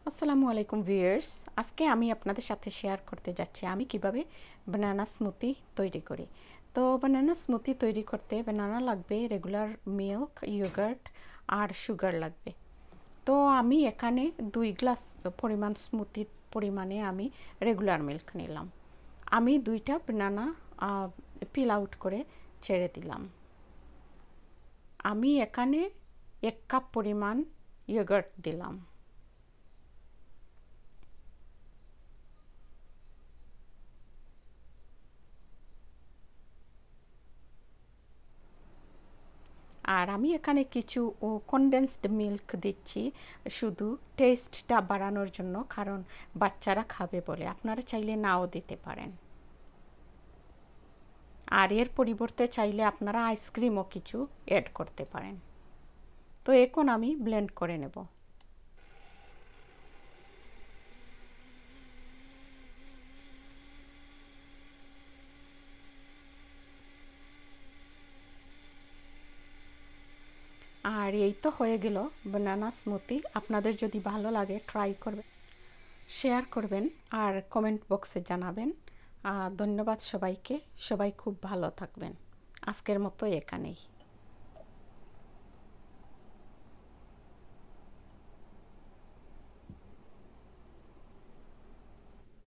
আসসালামু আলাইকুম ভিউয়ার্স, আজকে আমি আপনাদের সাথে শেয়ার করতে যাচ্ছি আমি কিভাবে বানানা স্মুথি তৈরি করি। তো বানানা স্মুথি তৈরি করতে বানানা লাগবে, রেগুলার মিল্ক, ইয়োগার্ট আর সুগার লাগবে। তো আমি এখানে 2 গ্লাস পরিমাণ স্মুথির পরিমাণে আমি রেগুলার মিল্ক নিলাম। আমি 2টা বানানা পিল আউট করে ছেড়ে দিলাম। আমি এখানে 1 কাপ পরিমাণ ইয়োগার্ট দিলাম। আর আমি এখানে কিছু কনডেন্সড মিল্ক দিচ্ছি শুধু টেস্টটা বাড়ানোর জন্য, কারণ বাচ্চারা খাবে বলে। আপনারা চাইলে নাও দিতে পারেন, আর এর পরিবর্তে চাইলে আপনারা আইসক্রিমও কিছু অ্যাড করতে পারেন। তো এখন আমি ব্লেন্ড করে নেব। আর এই তো হয়ে গেল বানানা স্মুথি। আপনাদের যদি ভালো লাগে ট্রাই করবেন, শেয়ার করবেন আর কমেন্ট বক্সে জানাবেন। ধন্যবাদ সবাইকে। সবাই খুব ভালো থাকবেন। আজকের মতো এখানেই।